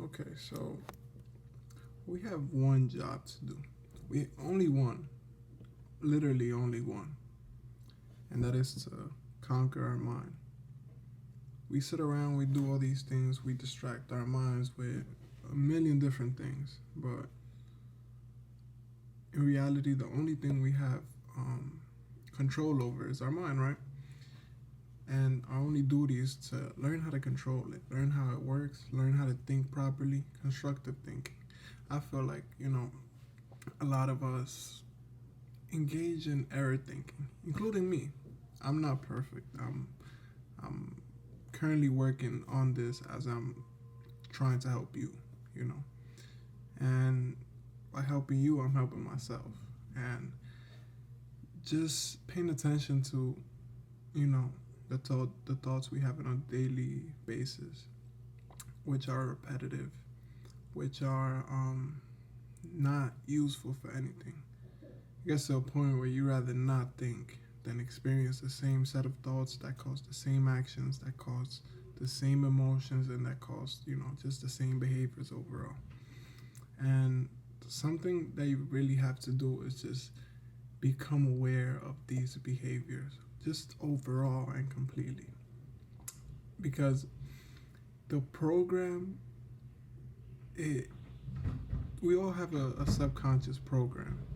Okay, so we have one job to do. We only one, literally only one, and that is to conquer our mind. We sit around, we do all these things, we distract our minds with a million different things, but in reality, the only thing we have control over is our mind, right? And our only duty is to learn how to control it, learn how it works, learn how to think properly, constructive thinking. I feel like, a lot of us engage in error thinking, including me. I'm not perfect. I'm currently working on this as I'm trying to help you, you know. And by helping you, I'm helping myself. And just paying attention to, the thoughts we have on a daily basis, which are repetitive, which are not useful for anything. It gets to a point where you rather not think than experience the same set of thoughts that cause the same actions, that cause the same emotions, and that cause, just the same behaviors overall. And something that you really have to do is just become aware of these behaviors, just overall and completely. Because the program, we all have a subconscious program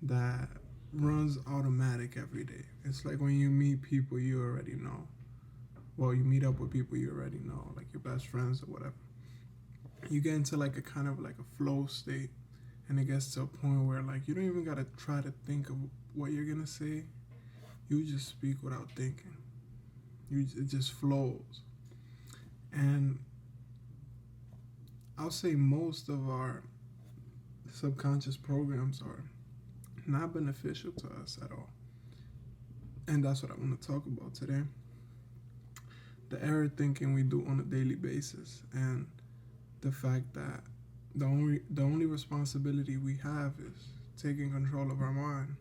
that runs automatic every day. It's like when you meet people you already know. Well, you meet up with people you already know, like your best friends or whatever. You get into like a kind of like a flow state, and it gets to a point where like you don't even gotta try to think of what you're gonna say. You just speak without thinking. It just flows. And I'll say most of our subconscious programs are not beneficial to us at all. And that's what I want to talk about today. The error thinking we do on a daily basis, and the fact that the only responsibility we have is taking control of our mind.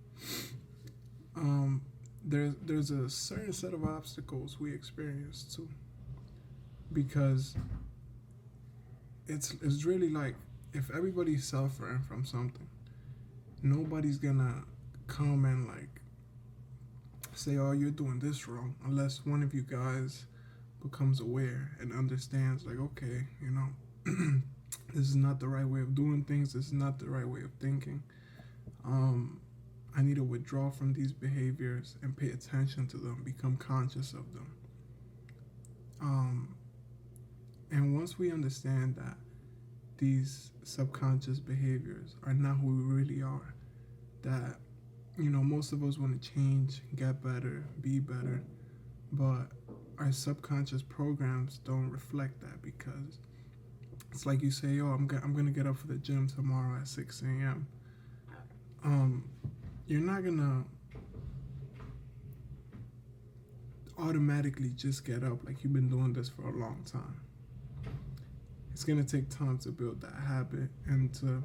There's a certain set of obstacles we experience too, because it's really like if everybody's suffering from something, nobody's gonna come and like say, oh, you're doing this wrong, unless one of you guys becomes aware and understands like, okay, this is not the right way of doing things, this is not the right way of thinking. I need to withdraw from these behaviors and pay attention to them, become conscious of them. And once we understand that these subconscious behaviors are not who we really are, that, most of us want to change, get better, be better, but our subconscious programs don't reflect that, because it's like you say, I'm going to get up for the gym tomorrow at 6 a.m. You're not going to automatically just get up like you've been doing this for a long time. It's going to take time to build that habit and to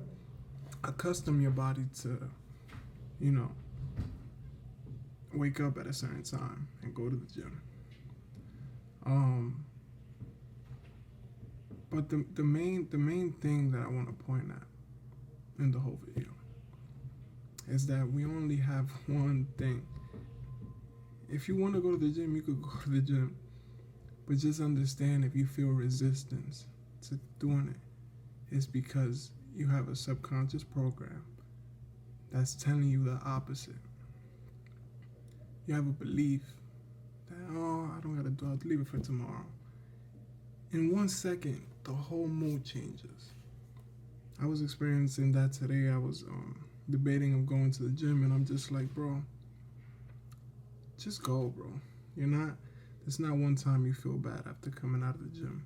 accustom your body to, wake up at a certain time and go to the gym. But the main thing that I want to point at in the whole video is that we only have one thing. If you want to go to the gym, you could go to the gym, but just understand if you feel resistance to doing it, it's because you have a subconscious program that's telling you the opposite. You have a belief that, I don't gotta do it, I'll leave it for tomorrow. In 1 second, the whole mood changes. I was experiencing that today. I was debating of going to the gym, and I'm just like, bro, just go, bro. It's not one time you feel bad after coming out of the gym.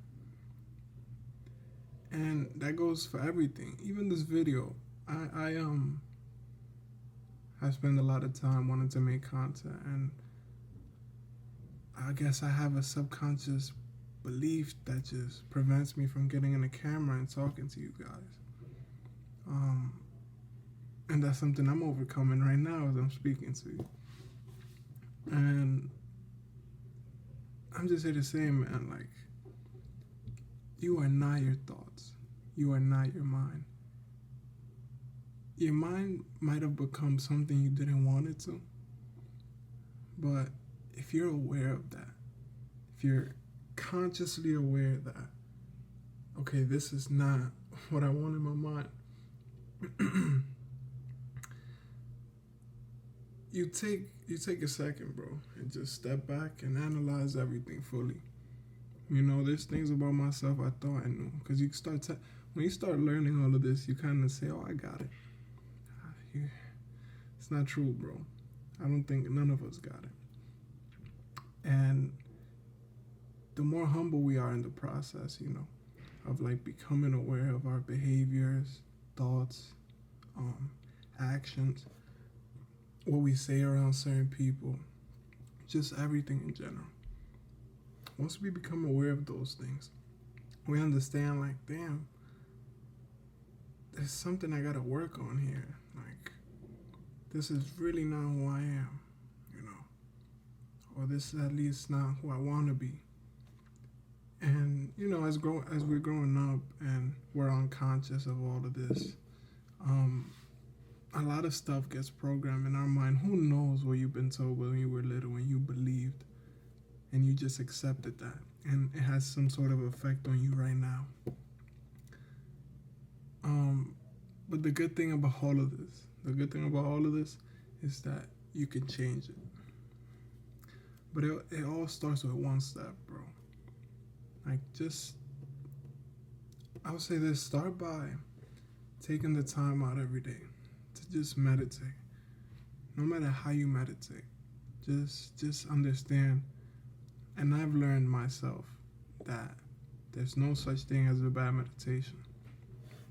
And that goes for everything. Even this video, I spend a lot of time wanting to make content, and I guess I have a subconscious belief that just prevents me from getting in the camera and talking to you guys. And that's something I'm overcoming right now as I'm speaking to you. And I'm just here to say, man, like, You are not your thoughts. You are not your mind. Your mind might have become something you didn't want it to, but if you're aware of that, if you're consciously aware that, okay, this is not what I want in my mind, you take a second, bro, and just step back and analyze everything fully. You know, there's things about myself I thought I knew, because when you start learning all of this, you kind of say, oh, I got it. It's not true, bro. I don't think none of us got it. And the more humble we are in the process, you know, of like becoming aware of our behaviors, thoughts, actions, what we say around certain people, just everything in general. Once we become aware of those things, we understand, like, damn, there's something I gotta work on here. Like, this is really not who I am, you know, or this is at least not who I want to be. And, you know, as we're growing up and we're unconscious of all of this, a lot of stuff gets programmed in our mind. Who knows what you've been told when you were little, when you believed, and you just accepted that, and it has some sort of effect on you right now. But the good thing about all of this, is that you can change it. But it all starts with one step, bro. Like, I would say this: start by taking the time out every day to just meditate. No matter how you meditate, just understand. And I've learned myself that there's no such thing as a bad meditation.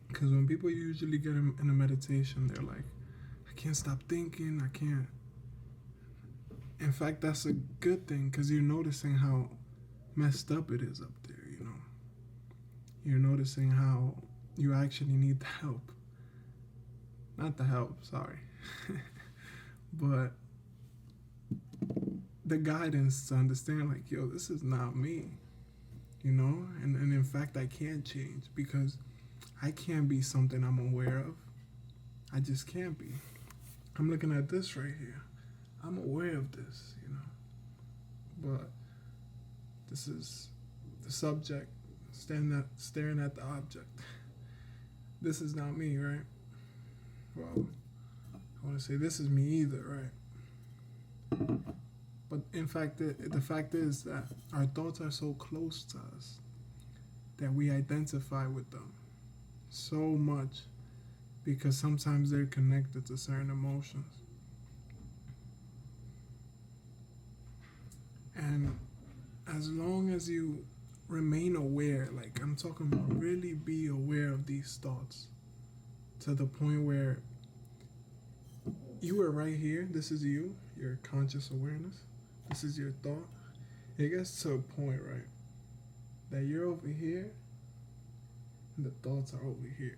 Because when people usually get in a meditation, they're like, I can't stop thinking, I can't. In fact, that's a good thing, because you're noticing how messed up it is up there, you know. You're noticing how you actually need the help. Not the help, sorry. But the guidance to understand, like, yo, this is not me, you know? And in fact, I can't change, because I can't be something I'm aware of. I just can't be. I'm looking at this right here. I'm aware of this, you know? But this is the subject staring at the object. This is not me, right? Well, I want to say this is me either, right? But in fact, the fact is that our thoughts are so close to us that we identify with them so much, because sometimes they're connected to certain emotions. And as long as you remain aware, like I'm talking about, really be aware of these thoughts to the point where you are right here. This is you, your conscious awareness. This is your thought. It gets to a point, right, that you're over here and the thoughts are over here.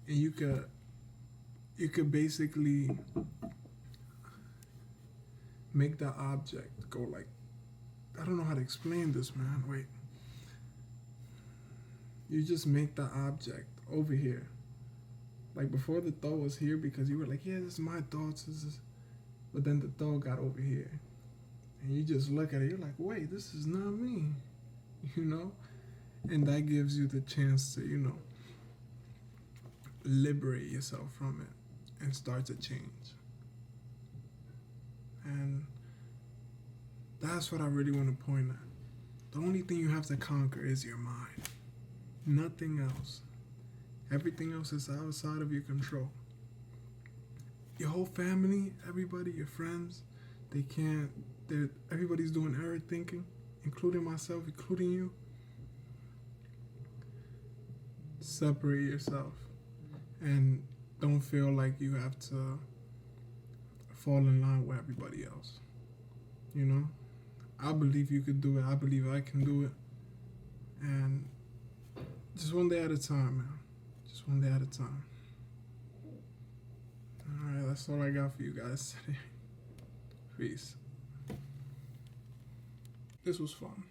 And you could basically make the object go like, I don't know how to explain this, man. Wait. You just make the object over here. Like, before, the thought was here because you were like, yeah, this is my thoughts. But then the thought got over here. And you just look at it. You're like, wait, this is not me. You know? And that gives you the chance to, you know, liberate yourself from it and start to change. And that's what I really want to point at. The only thing you have to conquer is your mind. Nothing else. Everything else is outside of your control. Your whole family, everybody, your friends, everybody's doing error thinking, including myself, including you. Separate yourself and don't feel like you have to fall in line with everybody else. You know? I believe you could do it. I believe I can do it. And just one day at a time, man. Just one day at a time. Alright, that's all I got for you guys today. Peace. This was fun.